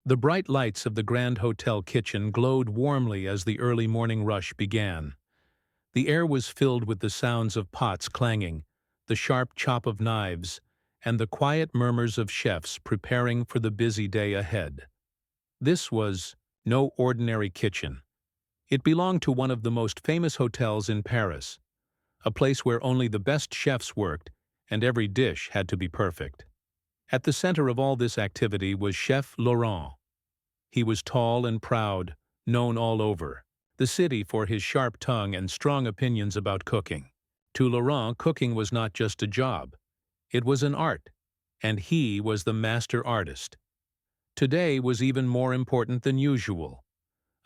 The bright lights of the Grand Hotel kitchen glowed warmly as the early morning rush began. The air was filled with the sounds of pots clanging, the sharp chop of knives, and the quiet murmurs of chefs preparing for the busy day ahead. This was no ordinary kitchen. It belonged to one of the most famous hotels in Paris, a place where only the best chefs worked and every dish had to be perfect. At the center of all this activity was Chef Laurent. He was tall and proud, known all over the city for his sharp tongue and strong opinions about cooking. To Laurent, cooking was not just a job. It was an art, and he was the master artist. Today was even more important than usual.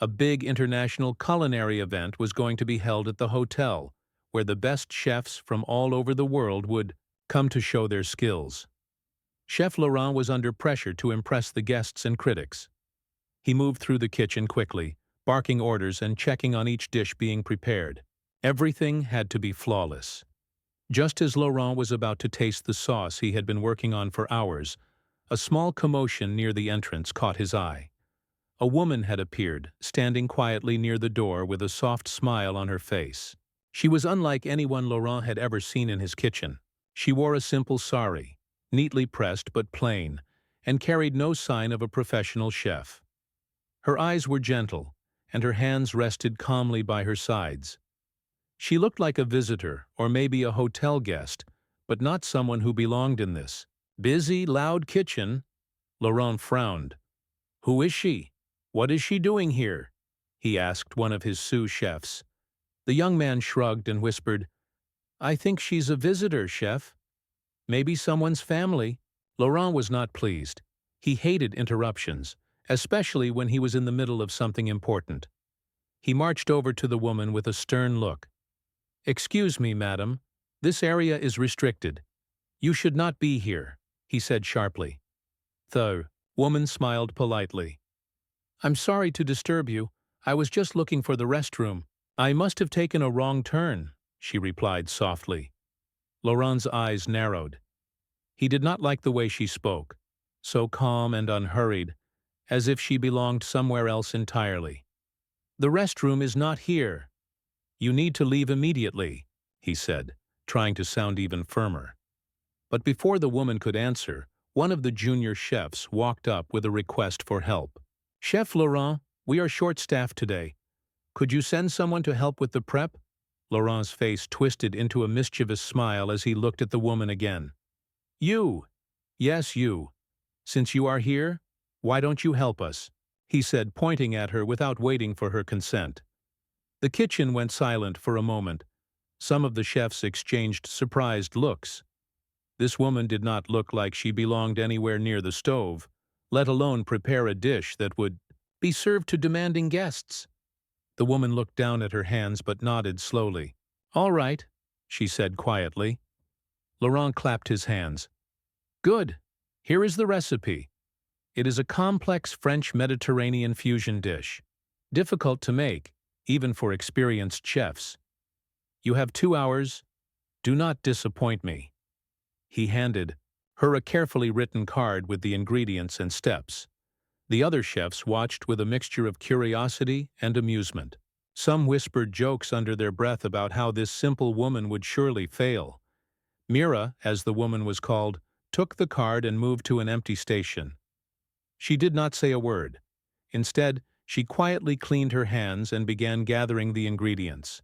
A big international culinary event was going to be held at the hotel, where the best chefs from all over the world would come to show their skills. Chef Laurent was under pressure to impress the guests and critics. He moved through the kitchen quickly, barking orders and checking on each dish being prepared. Everything had to be flawless. Just as Laurent was about to taste the sauce he had been working on for hours, a small commotion near the entrance caught his eye. A woman had appeared, standing quietly near the door with a soft smile on her face. She was unlike anyone Laurent had ever seen in his kitchen. She wore a simple sari, neatly pressed but plain, and carried no sign of a professional chef. Her eyes were gentle, and her hands rested calmly by her sides. She looked like a visitor, or maybe a hotel guest, but not someone who belonged in this busy, loud kitchen. Laurent frowned. "Who is she? What is she doing here?" he asked one of his sous chefs. The young man shrugged and whispered, "I think she's a visitor, chef. Maybe someone's family." Laurent was not pleased. He hated interruptions, especially when he was in the middle of something important. He marched over to the woman with a stern look. "Excuse me, madam. This area is restricted. You should not be here," he said sharply. The woman smiled politely. "I'm sorry to disturb you. I was just looking for the restroom. I must have taken a wrong turn," she replied softly. Laurent's eyes narrowed. He did not like the way she spoke, so calm and unhurried, as if she belonged somewhere else entirely. "The restroom is not here. You need to leave immediately," he said, trying to sound even firmer. But before the woman could answer, one of the junior chefs walked up with a request for help. "Chef Laurent, we are short-staffed today. Could you send someone to help with the prep?" Laurent's face twisted into a mischievous smile as he looked at the woman again. "You! Yes, you. Since you are here, why don't you help us?" he said, pointing at her without waiting for her consent. The kitchen went silent for a moment. Some of the chefs exchanged surprised looks. This woman did not look like she belonged anywhere near the stove, let alone prepare a dish that would be served to demanding guests. The woman looked down at her hands but nodded slowly. "All right," she said quietly. Laurent clapped his hands. "Good. Here is the recipe. It is a complex French Mediterranean fusion dish, difficult to make, even for experienced chefs. You have 2 hours. Do not disappoint me." He handed her a carefully written card with the ingredients and steps. The other chefs watched with a mixture of curiosity and amusement. Some whispered jokes under their breath about how this simple woman would surely fail. Mira, as the woman was called, took the card and moved to an empty station. She did not say a word. Instead, she quietly cleaned her hands and began gathering the ingredients.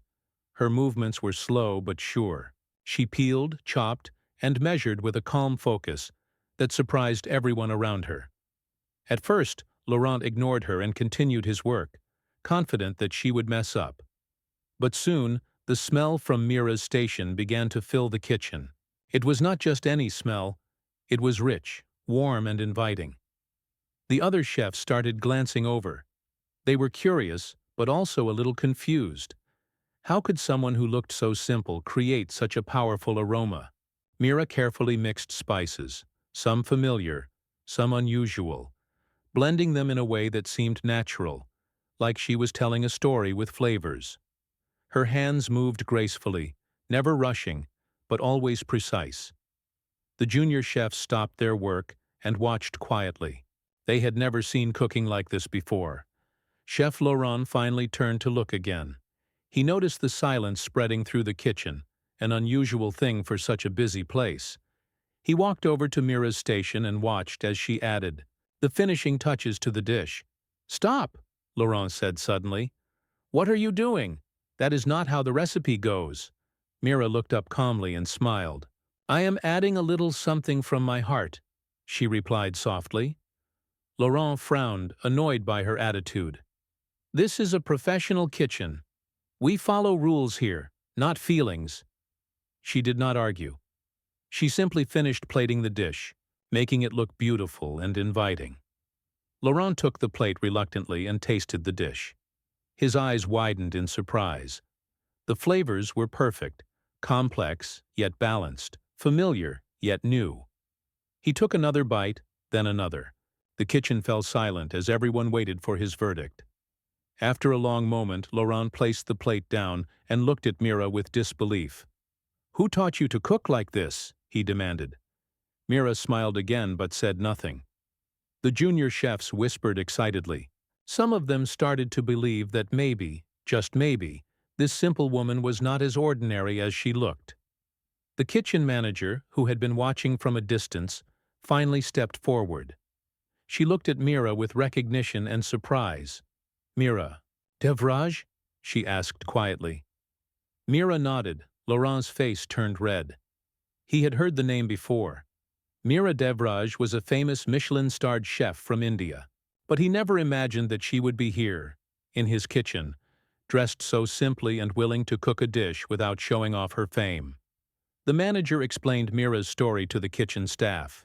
Her movements were slow but sure. She peeled, chopped, and measured with a calm focus that surprised everyone around her. At first, Laurent ignored her and continued his work, confident that she would mess up. But soon, the smell from Mira's station began to fill the kitchen. It was not just any smell. It was rich, warm, and inviting. The other chefs started glancing over. They were curious, but also a little confused. How could someone who looked so simple create such a powerful aroma? Mira carefully mixed spices, some familiar, some unusual, blending them in a way that seemed natural, like she was telling a story with flavors. Her hands moved gracefully, never rushing, but always precise. The junior chefs stopped their work and watched quietly. They had never seen cooking like this before. Chef Laurent finally turned to look again. He noticed the silence spreading through the kitchen, an unusual thing for such a busy place. He walked over to Mira's station and watched as she added the finishing touches to the dish. "Stop!" Laurent said suddenly. "What are you doing? That is not how the recipe goes." Mira looked up calmly and smiled. "I am adding a little something from my heart," she replied softly. Laurent frowned, annoyed by her attitude. "This is a professional kitchen. We follow rules here, not feelings." She did not argue. She simply finished plating the dish, making it look beautiful and inviting. Laurent took the plate reluctantly and tasted the dish. His eyes widened in surprise. The flavors were perfect, complex yet balanced, familiar yet new. He took another bite, then another. The kitchen fell silent as everyone waited for his verdict. After a long moment, Laurent placed the plate down and looked at Mira with disbelief. "Who taught you to cook like this?" he demanded. Mira smiled again but said nothing. The junior chefs whispered excitedly. Some of them started to believe that maybe, just maybe, this simple woman was not as ordinary as she looked. The kitchen manager, who had been watching from a distance, finally stepped forward. She looked at Mira with recognition and surprise. "Mira, Devraj?" she asked quietly. Mira nodded. Laurent's face turned red. He had heard the name before. Mira Devraj was a famous Michelin-starred chef from India. But he never imagined that she would be here, in his kitchen, dressed so simply and willing to cook a dish without showing off her fame. The manager explained Mira's story to the kitchen staff.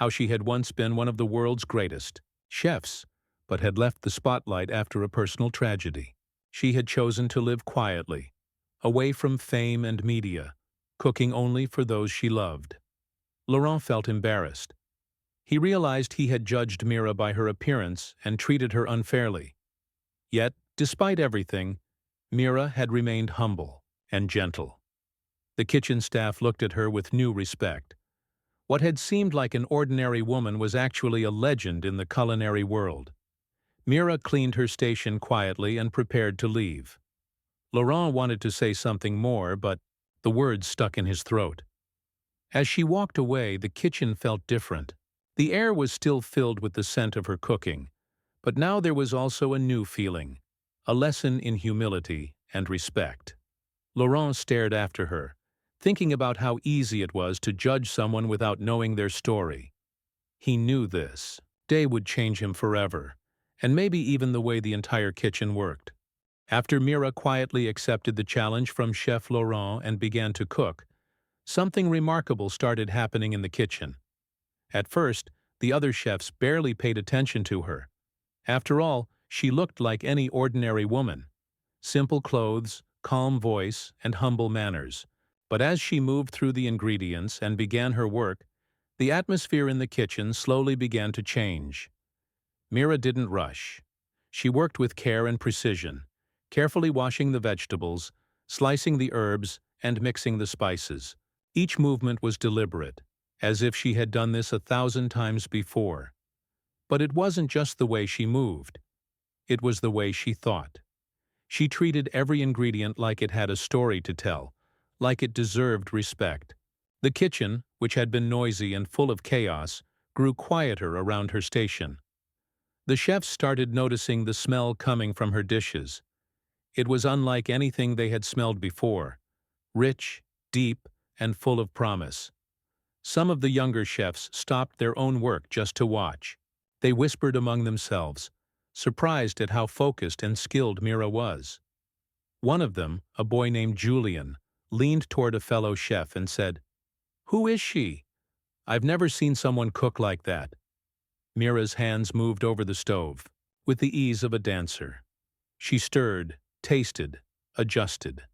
How she had once been one of the world's greatest chefs, but had left the spotlight after a personal tragedy. She had chosen to live quietly, away from fame and media, cooking only for those she loved. Laurent felt embarrassed. He realized he had judged Mira by her appearance and treated her unfairly. Yet, despite everything, Mira had remained humble and gentle. The kitchen staff looked at her with new respect. What had seemed like an ordinary woman was actually a legend in the culinary world. Mira cleaned her station quietly and prepared to leave. Laurent wanted to say something more, but the words stuck in his throat. As she walked away, the kitchen felt different. The air was still filled with the scent of her cooking, but now there was also a new feeling, a lesson in humility and respect. Laurent stared after her, thinking about how easy it was to judge someone without knowing their story. He knew this day would change him forever, and maybe even the way the entire kitchen worked. After Mira quietly accepted the challenge from Chef Laurent and began to cook, something remarkable started happening in the kitchen. At first, the other chefs barely paid attention to her. After all, she looked like any ordinary woman. Simple clothes, calm voice, and humble manners. But as she moved through the ingredients and began her work, the atmosphere in the kitchen slowly began to change. Mira didn't rush. She worked with care and precision, carefully washing the vegetables, slicing the herbs, and mixing the spices. Each movement was deliberate, as if she had done this 1,000 times before. But it wasn't just the way she moved. It was the way she thought. She treated every ingredient like it had a story to tell, like it deserved respect. The kitchen, which had been noisy and full of chaos, grew quieter around her station. The chefs started noticing the smell coming from her dishes. It was unlike anything they had smelled before, rich, deep, and full of promise. Some of the younger chefs stopped their own work just to watch. They whispered among themselves, surprised at how focused and skilled Mira was. One of them, a boy named Julian, leaned toward a fellow chef and said, "Who is she? I've never seen someone cook like that." Mira's hands moved over the stove, with the ease of a dancer. She stirred, tasted, adjusted.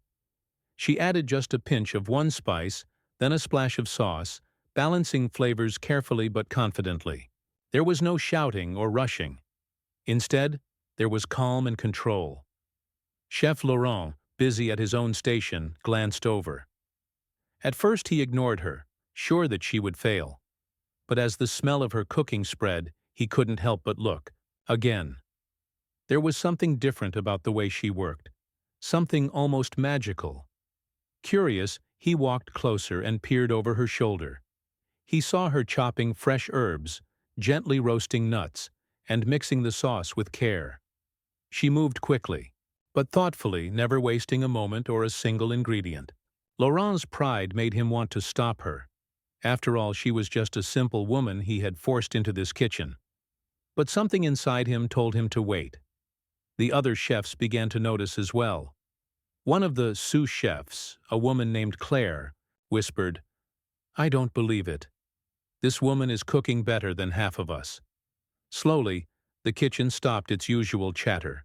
She added just a pinch of one spice, then a splash of sauce, balancing flavors carefully but confidently. There was no shouting or rushing. Instead, there was calm and control. Chef Laurent, busy at his own station, glanced over. At first he ignored her, sure that she would fail. But as the smell of her cooking spread, He couldn't help but look. Again. There was something different about the way she worked. Something almost magical. Curious, he walked closer and peered over her shoulder. He saw her chopping fresh herbs, gently roasting nuts, and mixing the sauce with care. She moved quickly, but thoughtfully, never wasting a moment or a single ingredient. Laurent's pride made him want to stop her. After all, she was just a simple woman he had forced into this kitchen. But something inside him told him to wait. The other chefs began to notice as well. One of the sous chefs, a woman named Claire, whispered, "I don't believe it. This woman is cooking better than half of us." Slowly, the kitchen stopped its usual chatter.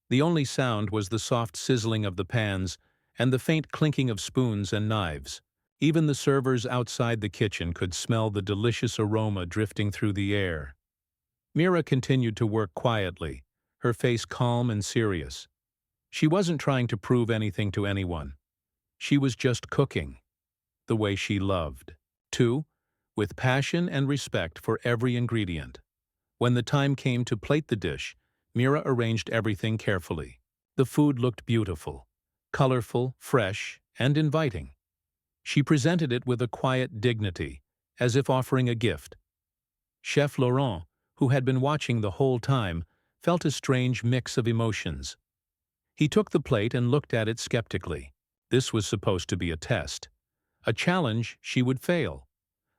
The only sound was the soft sizzling of the pans and the faint clinking of spoons and knives. Even the servers outside the kitchen could smell the delicious aroma drifting through the air. Mira continued to work quietly, her face calm and serious. She wasn't trying to prove anything to anyone. She was just cooking, the way she loved. 2. With passion and respect for every ingredient. When the time came to plate the dish, Mira arranged everything carefully. The food looked beautiful, colorful, fresh, and inviting. She presented it with a quiet dignity, as if offering a gift. Chef Laurent, who had been watching the whole time, felt a strange mix of emotions. He took the plate and looked at it skeptically. This was supposed to be a test, a challenge she would fail.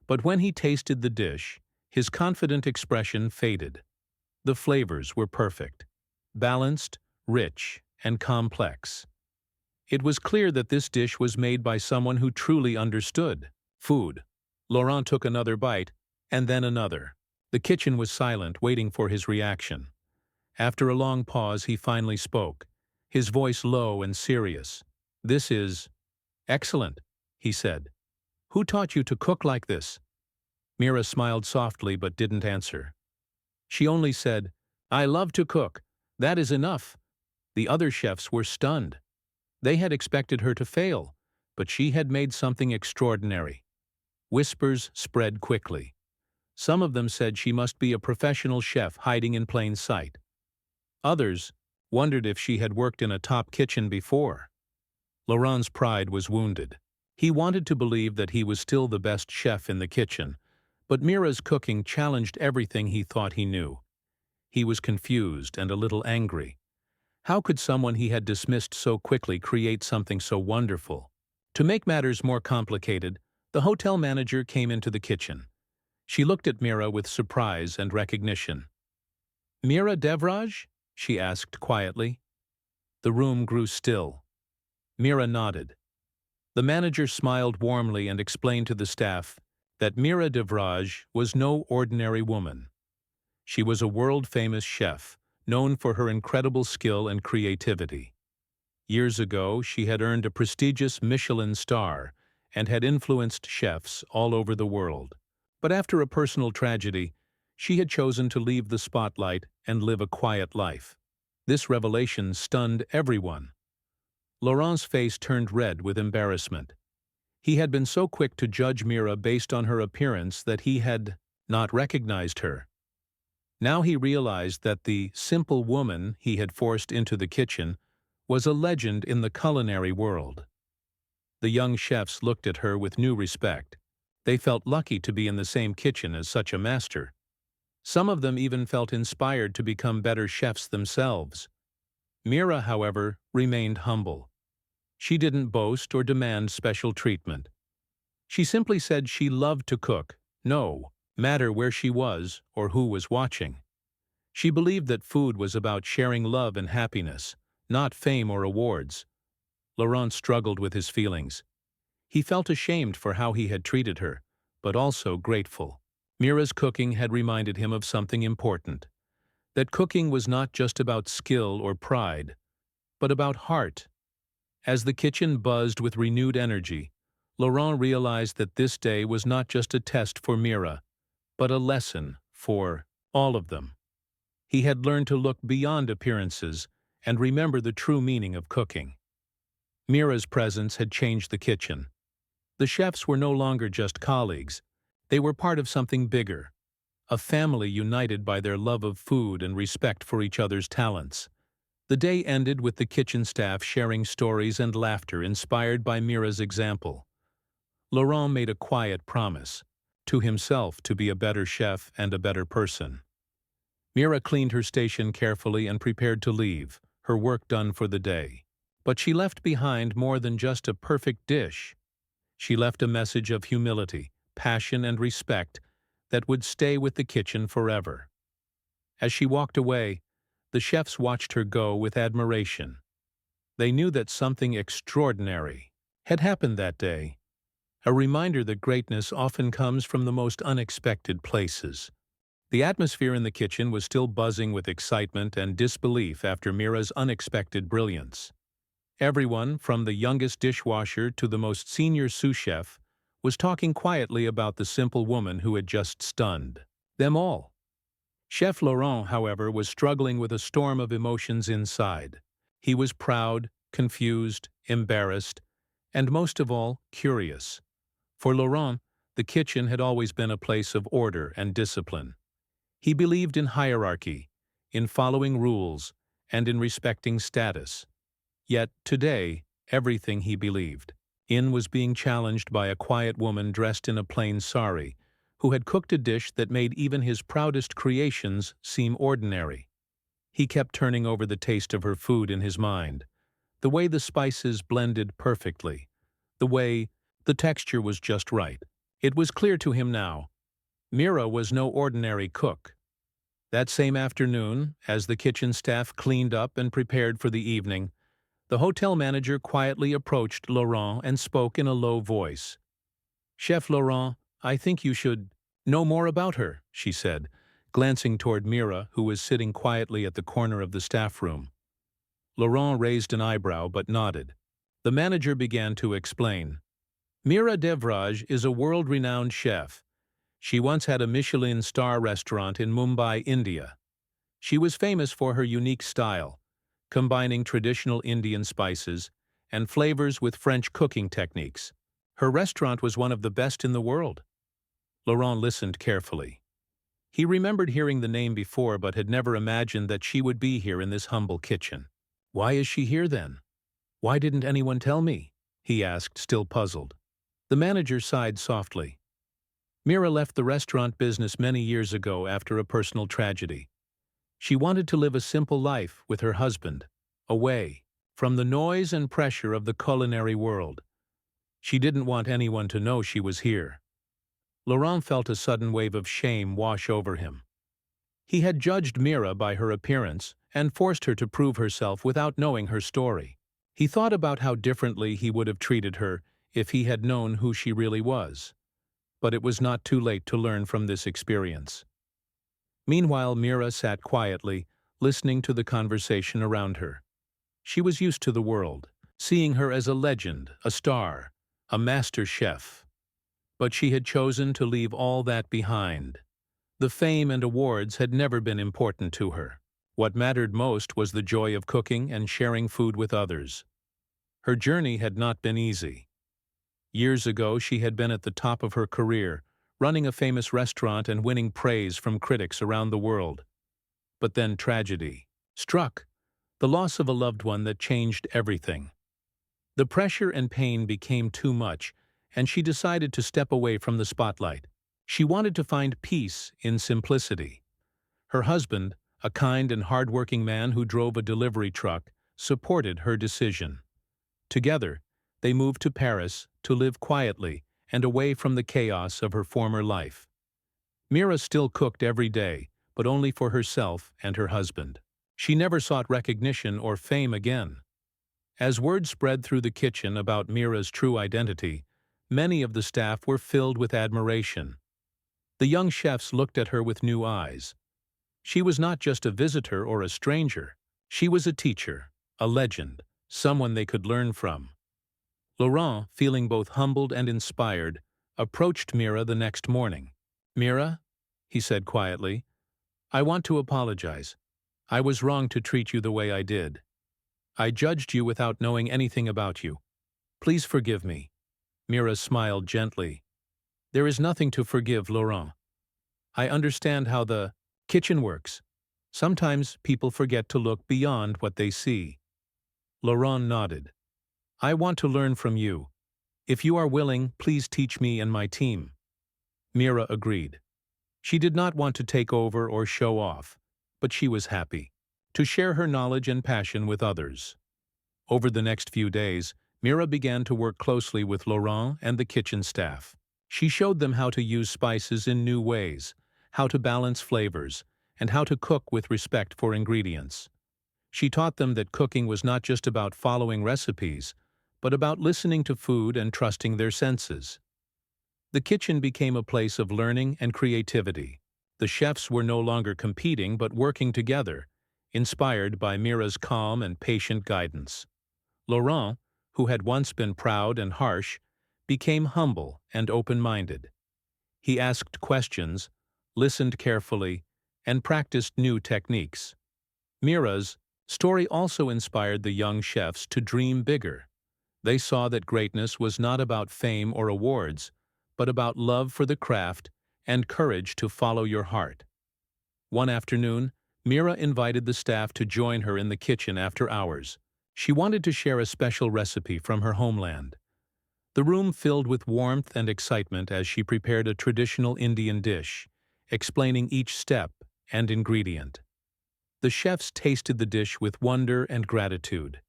But when he tasted the dish, his confident expression faded. The flavors were perfect, balanced, rich, and complex. It was clear that this dish was made by someone who truly understood food. Laurent took another bite, and then another. The kitchen was silent, waiting for his reaction. After a long pause, he finally spoke, his voice low and serious. "This is excellent," he said. "Who taught you to cook like this?" Mira smiled softly but didn't answer. She only said, "I love to cook. That is enough." The other chefs were stunned. They had expected her to fail, but she had made something extraordinary. Whispers spread quickly. Some of them said she must be a professional chef hiding in plain sight. Others wondered if she had worked in a top kitchen before. Laurent's pride was wounded. He wanted to believe that he was still the best chef in the kitchen, but Mira's cooking challenged everything he thought he knew. He was confused and a little angry. How could someone he had dismissed so quickly create something so wonderful? To make matters more complicated, the hotel manager came into the kitchen. She looked at Mira with surprise and recognition. "Mira Devraj?" she asked quietly. The room grew still. Mira nodded. The manager smiled warmly and explained to the staff that Mira Devraj was no ordinary woman. She was a world-famous chef, known for her incredible skill and creativity. Years ago, she had earned a prestigious Michelin star and had influenced chefs all over the world. But after a personal tragedy, she had chosen to leave the spotlight and live a quiet life. This revelation stunned everyone. Laurent's face turned red with embarrassment. He had been so quick to judge Mira based on her appearance that he had not recognized her. Now he realized that the simple woman he had forced into the kitchen was a legend in the culinary world. The young chefs looked at her with new respect. They felt lucky to be in the same kitchen as such a master. Some of them even felt inspired to become better chefs themselves. Mira, however, remained humble. She didn't boast or demand special treatment. She simply said she loved to cook, no matter where she was or who was watching. She believed that food was about sharing love and happiness, not fame or awards. Laurent struggled with his feelings. He felt ashamed for how he had treated her, but also grateful. Mira's cooking had reminded him of something important, that cooking was not just about skill or pride, but about heart. As the kitchen buzzed with renewed energy, Laurent realized that this day was not just a test for Mira, but a lesson for all of them. He had learned to look beyond appearances and remember the true meaning of cooking. Mira's presence had changed the kitchen. The chefs were no longer just colleagues. They were part of something bigger. a family united by their love of food and respect for each other's talents. The day ended with the kitchen staff sharing stories and laughter inspired by Mira's example. Laurent made a quiet promise to himself to be a better chef and a better person. Mira cleaned her station carefully and prepared to leave, her work done for the day. But she left behind more than just a perfect dish. She left a message of humility, passion, and respect that would stay with the kitchen forever. As she walked away, the chefs watched her go with admiration. They knew that something extraordinary had happened that day, a reminder that greatness often comes from the most unexpected places. The atmosphere in the kitchen was still buzzing with excitement and disbelief after Mira's unexpected brilliance. Everyone, from the youngest dishwasher to the most senior sous chef, was talking quietly about the simple woman who had just stunned them all. Chef Laurent, however, was struggling with a storm of emotions inside. He was proud, confused, embarrassed, and most of all, curious. For Laurent, the kitchen had always been a place of order and discipline. He believed in hierarchy, in following rules, and in respecting status. Yet, today, everything he believed in was being challenged by a quiet woman dressed in a plain sari, who had cooked a dish that made even his proudest creations seem ordinary. He kept turning over the taste of her food in his mind, the way the spices blended perfectly, the way the texture was just right. It was clear to him now. Mira was no ordinary cook. That same afternoon, as the kitchen staff cleaned up and prepared for the evening, the hotel manager quietly approached Laurent and spoke in a low voice. "Chef Laurent, I think you should know more about her," she said, glancing toward Mira, who was sitting quietly at the corner of the staff room. Laurent raised an eyebrow but nodded. The manager began to explain. "Mira Devraj is a world-renowned chef. She once had a Michelin star restaurant in Mumbai, India. She was famous for her unique style, combining traditional Indian spices and flavors with French cooking techniques. Her restaurant was one of the best in the world." Laurent listened carefully. He remembered hearing the name before but had never imagined that she would be here in this humble kitchen. "Why is she here then? Why didn't anyone tell me?" he asked, still puzzled. The manager sighed softly. "Mira left the restaurant business many years ago after a personal tragedy. She wanted to live a simple life with her husband, away from the noise and pressure of the culinary world. She didn't want anyone to know she was here." Laurent felt a sudden wave of shame wash over him. He had judged Mira by her appearance and forced her to prove herself without knowing her story. He thought about how differently he would have treated her if he had known who she really was. But it was not too late to learn from this experience. Meanwhile, Mira sat quietly, listening to the conversation around her. She was used to the world, seeing her as a legend, a star, a master chef. But she had chosen to leave all that behind. The fame and awards had never been important to her. What mattered most was the joy of cooking and sharing food with others. Her journey had not been easy. Years ago, she had been at the top of her career, running a famous restaurant and winning praise from critics around the world. But then tragedy struck, the loss of a loved one that changed everything. The pressure and pain became too much, and she decided to step away from the spotlight. She wanted to find peace in simplicity. Her husband, a kind and hard-working man who drove a delivery truck, supported her decision. Together, they moved to Paris to live quietly and away from the chaos of her former life. Mira still cooked every day, but only for herself and her husband. She never sought recognition or fame again. As word spread through the kitchen about Mira's true identity, many of the staff were filled with admiration. The young chefs looked at her with new eyes. She was not just a visitor or a stranger. She was a teacher, a legend, someone they could learn from. Laurent, feeling both humbled and inspired, approached Mira the next morning. "Mira," he said quietly, "I want to apologize. I was wrong to treat you the way I did. I judged you without knowing anything about you. Please forgive me." Mira smiled gently. "There is nothing to forgive, Laurent. I understand how the kitchen works. Sometimes people forget to look beyond what they see. Laurent nodded. I want to learn from you. If you are willing, please teach me and my team. Mira agreed. She did not want to take over or show off, but she was happy to share her knowledge and passion with others. Over the next few days, Mira began to work closely with Laurent and the kitchen staff. She showed them how to use spices in new ways, how to balance flavors, and how to cook with respect for ingredients. She taught them that cooking was not just about following recipes, but about listening to food and trusting their senses. The kitchen became a place of learning and creativity. The chefs were no longer competing but working together, inspired by Mira's calm and patient guidance. Laurent, who had once been proud and harsh, became humble and open-minded. He asked questions, listened carefully, and practiced new techniques. Mira's story also inspired the young chefs to dream bigger. They saw that greatness was not about fame or awards, but about love for the craft and courage to follow your heart. One afternoon, Mira invited the staff to join her in the kitchen after hours. She wanted to share a special recipe from her homeland. The room filled with warmth and excitement as she prepared a traditional Indian dish, explaining each step and ingredient. The chefs tasted the dish with wonder and gratitude.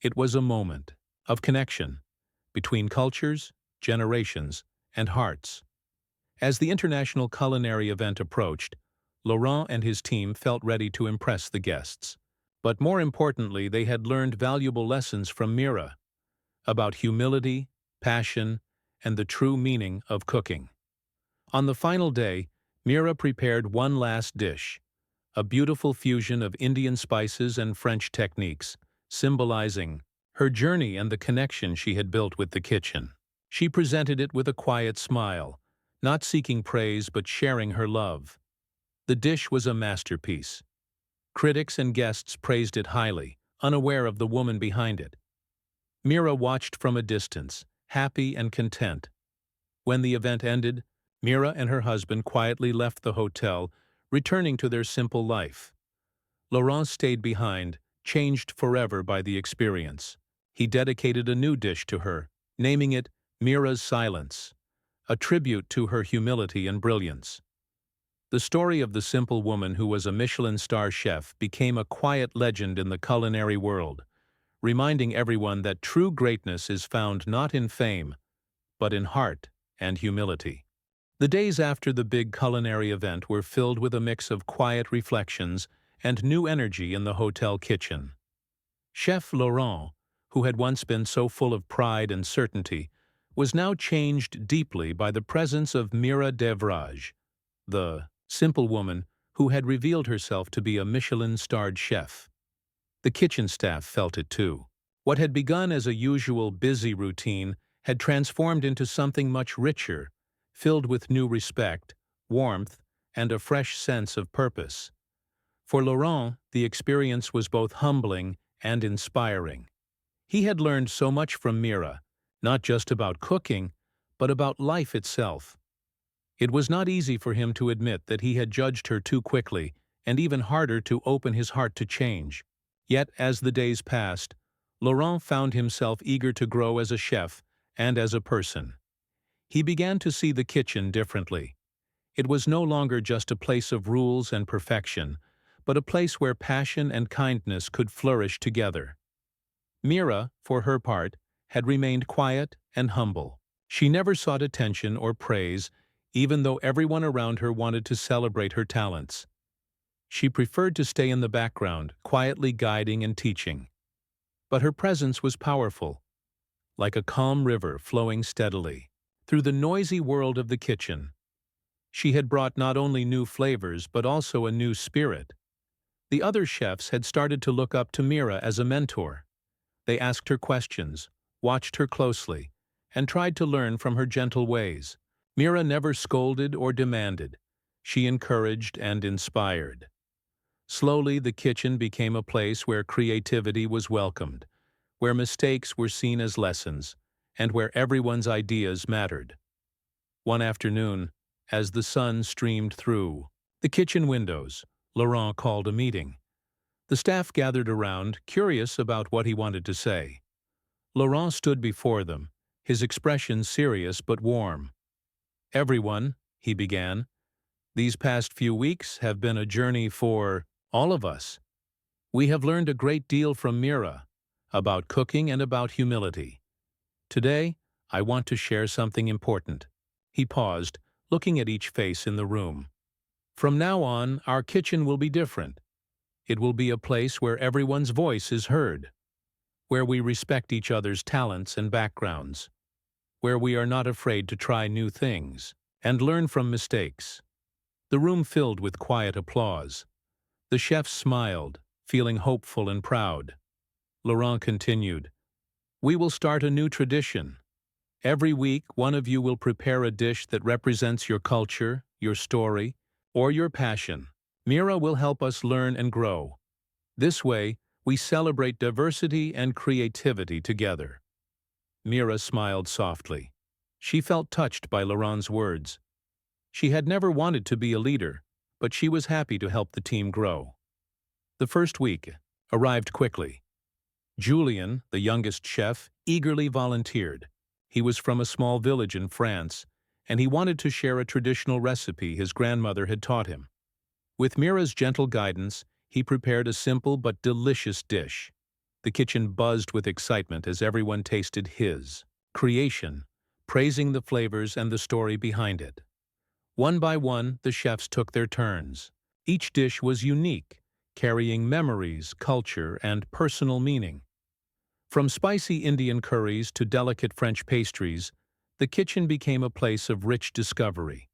It was a moment of connection between cultures, generations, and hearts. As the international culinary event approached, Laurent and his team felt ready to impress the guests. But more importantly, they had learned valuable lessons from Mira about humility, passion, and the true meaning of cooking. On the final day, Mira prepared one last dish, a beautiful fusion of Indian spices and French techniques, symbolizing her journey and the connection she had built with the kitchen. She presented it with a quiet smile, not seeking praise but sharing her love. The dish was a masterpiece. Critics and guests praised it highly, unaware of the woman behind it. Mira watched from a distance, happy and content. When the event ended, Mira and her husband quietly left the hotel, returning to their simple life. Laurent stayed behind, changed forever by the experience. He dedicated a new dish to her, naming it Mira's Silence, a tribute to her humility and brilliance. The story of the simple woman who was a Michelin star chef became a quiet legend in the culinary world, reminding everyone that true greatness is found not in fame, but in heart and humility. The days after the big culinary event were filled with a mix of quiet reflections and new energy in the hotel kitchen. Chef Laurent, who had once been so full of pride and certainty, was now changed deeply by the presence of Mira Devrage, the simple woman who had revealed herself to be a Michelin-starred chef. The kitchen staff felt it too. What had begun as a usual busy routine had transformed into something much richer, filled with new respect, warmth, and a fresh sense of purpose. For Laurent, the experience was both humbling and inspiring. He had learned so much from Mira, not just about cooking, but about life itself. It was not easy for him to admit that he had judged her too quickly, and even harder to open his heart to change. Yet, as the days passed, Laurent found himself eager to grow as a chef and as a person. He began to see the kitchen differently. It was no longer just a place of rules and perfection, but a place where passion and kindness could flourish together. Mira, for her part, had remained quiet and humble. She never sought attention or praise, even though everyone around her wanted to celebrate her talents. She preferred to stay in the background, quietly guiding and teaching. But her presence was powerful, like a calm river flowing steadily through the noisy world of the kitchen. She had brought not only new flavors but also a new spirit. The other chefs had started to look up to Mira as a mentor. They asked her questions, watched her closely, and tried to learn from her gentle ways. Mira never scolded or demanded. She encouraged and inspired. Slowly, the kitchen became a place where creativity was welcomed, where mistakes were seen as lessons, and where everyone's ideas mattered. One afternoon, as the sun streamed through the kitchen windows. Laurent called a meeting. The staff gathered around, curious about what he wanted to say. Laurent stood before them, his expression serious but warm. "Everyone," he began, "these past few weeks have been a journey for all of us. We have learned a great deal from Mira, about cooking and about humility. Today, I want to share something important." He paused, looking at each face in the room. "From now on, our kitchen will be different. It will be a place where everyone's voice is heard, where we respect each other's talents and backgrounds, where we are not afraid to try new things and learn from mistakes." The room filled with quiet applause. The chef smiled, feeling hopeful and proud. Laurent continued, "We will start a new tradition. Every week, one of you will prepare a dish that represents your culture, your story, or your passion. Mira will help us learn and grow. This way, we celebrate diversity and creativity together." Mira smiled softly. She felt touched by Laurent's words. She had never wanted to be a leader, but she was happy to help the team grow. The first week arrived quickly. Julien, the youngest chef, eagerly volunteered. He was from a small village in France, and he wanted to share a traditional recipe his grandmother had taught him. With Mira's gentle guidance, he prepared a simple but delicious dish. The kitchen buzzed with excitement as everyone tasted his creation, praising the flavors and the story behind it. One by one, the chefs took their turns. Each dish was unique, carrying memories, culture, and personal meaning. From spicy Indian curries to delicate French pastries, the kitchen became a place of rich discovery.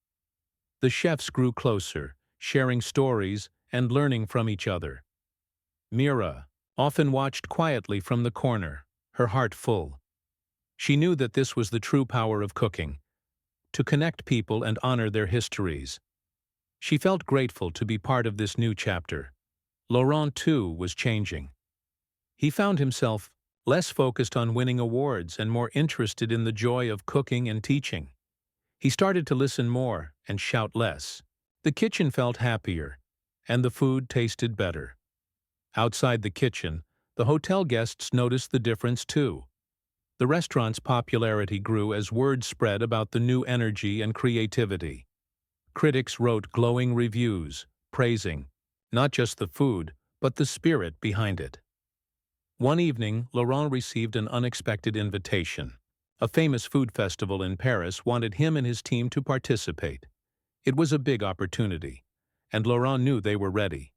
The chefs grew closer, sharing stories and learning from each other. Mira often watched quietly from the corner, her heart full. She knew that this was the true power of cooking, to connect people and honor their histories. She felt grateful to be part of this new chapter. Laurent, too, was changing. He found himself less focused on winning awards and more interested in the joy of cooking and teaching. He started to listen more and shout less. The kitchen felt happier, and the food tasted better. Outside the kitchen, the hotel guests noticed the difference too. The restaurant's popularity grew as word spread about the new energy and creativity. Critics wrote glowing reviews, praising not just the food, but the spirit behind it. One evening, Laurent received an unexpected invitation. A famous food festival in Paris wanted him and his team to participate. It was a big opportunity, and Laurent knew they were ready.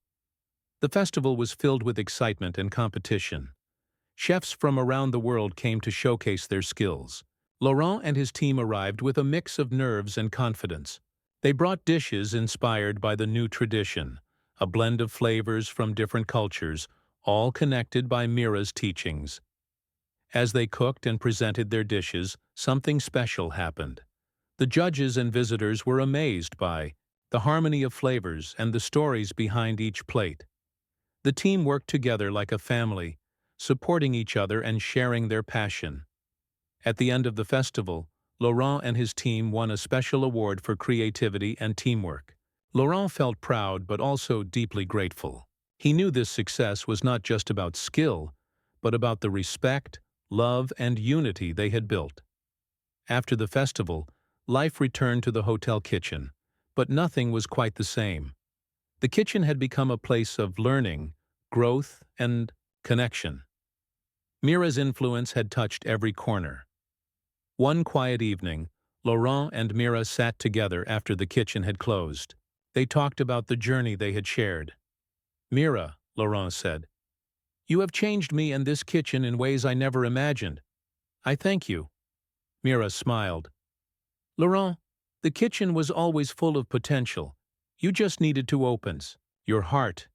The festival was filled with excitement and competition. Chefs from around the world came to showcase their skills. Laurent and his team arrived with a mix of nerves and confidence. They brought dishes inspired by the new tradition, a blend of flavors from different cultures, all connected by Mira's teachings. As they cooked and presented their dishes, something special happened. The judges and visitors were amazed by the harmony of flavors and the stories behind each plate. The team worked together like a family, supporting each other and sharing their passion. At the end of the festival, Laurent and his team won a special award for creativity and teamwork. Laurent felt proud but also deeply grateful. He knew this success was not just about skill, but about the respect, love, and unity they had built. After the festival, life returned to the hotel kitchen, but nothing was quite the same. The kitchen had become a place of learning, growth, and connection. Mira's influence had touched every corner. One quiet evening, Laurent and Mira sat together after the kitchen had closed. They talked about the journey they had shared. "Mira," Laurent said, "you have changed me and this kitchen in ways I never imagined. I thank you." Mira smiled. "Laurent, the kitchen was always full of potential. You just needed to open your heart."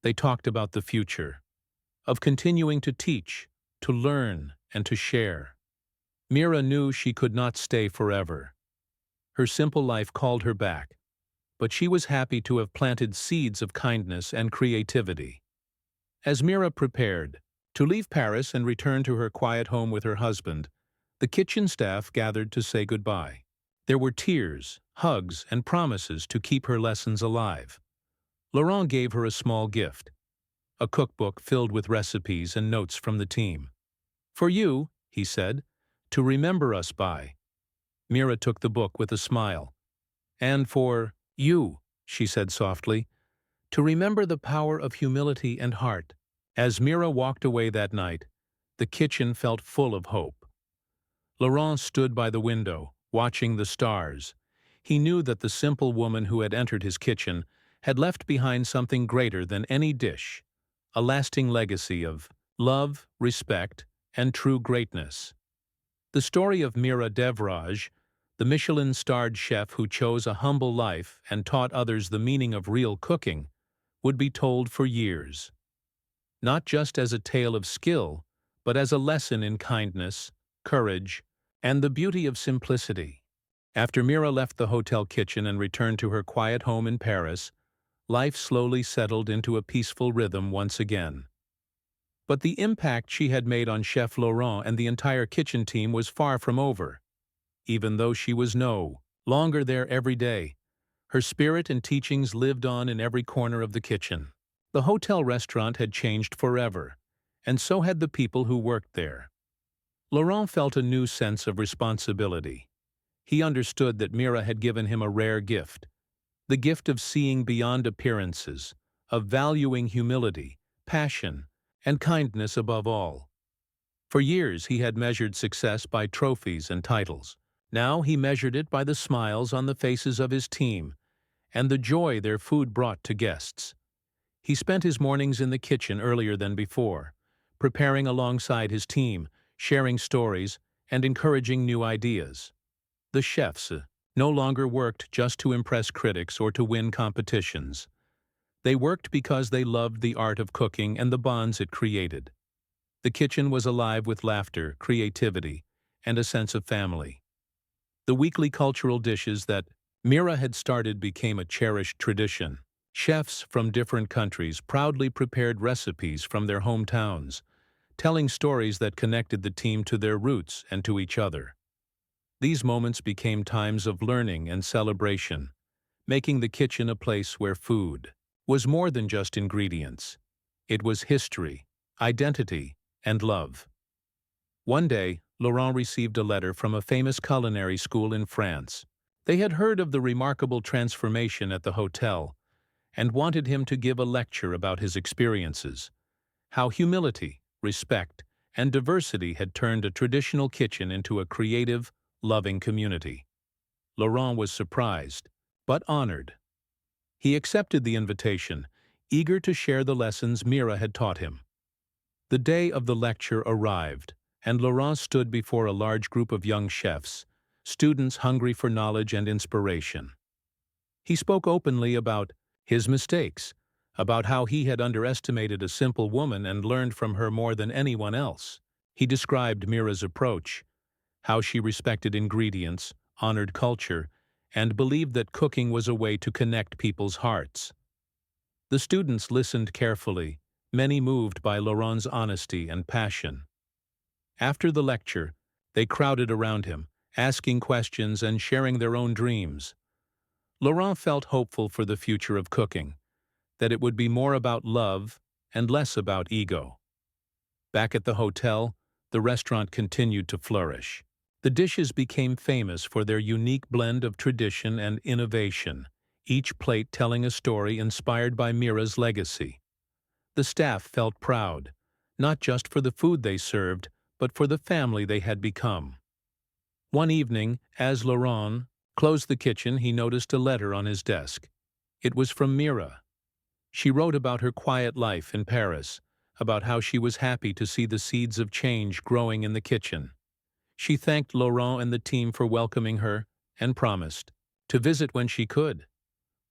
They talked about the future, of continuing to teach, to learn, and to share. Mira knew she could not stay forever. Her simple life called her back, but she was happy to have planted seeds of kindness and creativity. As Mira prepared to leave Paris and return to her quiet home with her husband, the kitchen staff gathered to say goodbye. There were tears, hugs, and promises to keep her lessons alive. Laurent gave her a small gift, a cookbook filled with recipes and notes from the team. "For you," he said, "to remember us by." Mira took the book with a smile. "And for you," she said softly, "to remember the power of humility and heart." As Mira walked away that night, the kitchen felt full of hope. Laurent stood by the window, watching the stars. He knew that the simple woman who had entered his kitchen had left behind something greater than any dish, a lasting legacy of love, respect, and true greatness. The story of Mira Devraj, the Michelin-starred chef who chose a humble life and taught others the meaning of real cooking, would be told for years. Not just as a tale of skill, but as a lesson in kindness, courage, and the beauty of simplicity. After Mira left the hotel kitchen and returned to her quiet home in Paris, life slowly settled into a peaceful rhythm once again. But the impact she had made on Chef Laurent and the entire kitchen team was far from over. Even though she was no longer there every day, her spirit and teachings lived on in every corner of the kitchen. The hotel restaurant had changed forever, and so had the people who worked there. Laurent felt a new sense of responsibility. He understood that Mira had given him a rare gift, the gift of seeing beyond appearances, of valuing humility, passion, and kindness above all. For years he had measured success by trophies and titles. Now he measured it by the smiles on the faces of his team and the joy their food brought to guests. He spent his mornings in the kitchen earlier than before, preparing alongside his team, sharing stories, and encouraging new ideas. The chefs no longer worked just to impress critics or to win competitions. They worked because they loved the art of cooking and the bonds it created. The kitchen was alive with laughter, creativity, and a sense of family. The weekly cultural dishes that Mira had started became a cherished tradition. Chefs from different countries proudly prepared recipes from their hometowns, telling stories that connected the team to their roots and to each other. These moments became times of learning and celebration, making the kitchen a place where food was more than just ingredients. It was history, identity, and love. One day, Laurent received a letter from a famous culinary school in France. They had heard of the remarkable transformation at the hotel and wanted him to give a lecture about his experiences, how humility, respect, and diversity had turned a traditional kitchen into a creative, loving community. Laurent was surprised, but honored. He accepted the invitation, eager to share the lessons Mira had taught him. The day of the lecture arrived, and Laurent stood before a large group of young chefs, students hungry for knowledge and inspiration. He spoke openly about his mistakes, about how he had underestimated a simple woman and learned from her more than anyone else. He described Mira's approach, how she respected ingredients, honored culture, and believed that cooking was a way to connect people's hearts. The students listened carefully, many moved by Laurent's honesty and passion. After the lecture, they crowded around him, asking questions and sharing their own dreams. Laurent felt hopeful for the future of cooking, that it would be more about love and less about ego. Back at the hotel, the restaurant continued to flourish. The dishes became famous for their unique blend of tradition and innovation, each plate telling a story inspired by Mira's legacy. The staff felt proud, not just for the food they served, but for the family they had become. One evening, as Laurent closed the kitchen, he noticed a letter on his desk. It was from Mira. She wrote about her quiet life in Paris, about how she was happy to see the seeds of change growing in the kitchen. She thanked Laurent and the team for welcoming her and promised to visit when she could.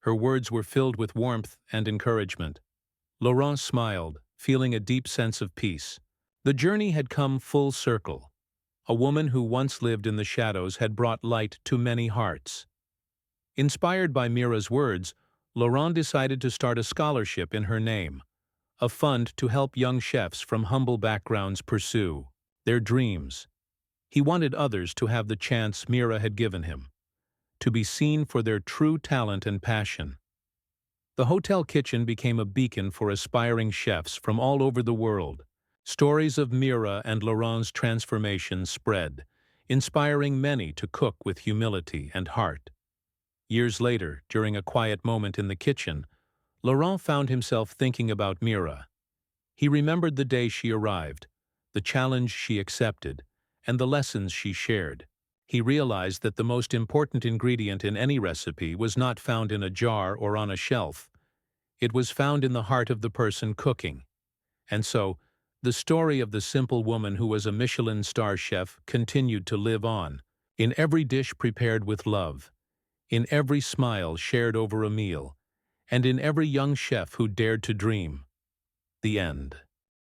Her words were filled with warmth and encouragement. Laurent smiled, feeling a deep sense of peace. The journey had come full circle. A woman who once lived in the shadows had brought light to many hearts. Inspired by Mira's words, Laurent decided to start a scholarship in her name, a fund to help young chefs from humble backgrounds pursue their dreams. He wanted others to have the chance Mira had given him, to be seen for their true talent and passion. The hotel kitchen became a beacon for aspiring chefs from all over the world. Stories of Mira and Laurent's transformation spread, inspiring many to cook with humility and heart. Years later, during a quiet moment in the kitchen, Laurent found himself thinking about Mira. He remembered the day she arrived, the challenge she accepted, and the lessons she shared. He realized that the most important ingredient in any recipe was not found in a jar or on a shelf. It was found in the heart of the person cooking. And so, the story of the simple woman who was a Michelin star chef continued to live on, in every dish prepared with love, in every smile shared over a meal, and in every young chef who dared to dream. The end.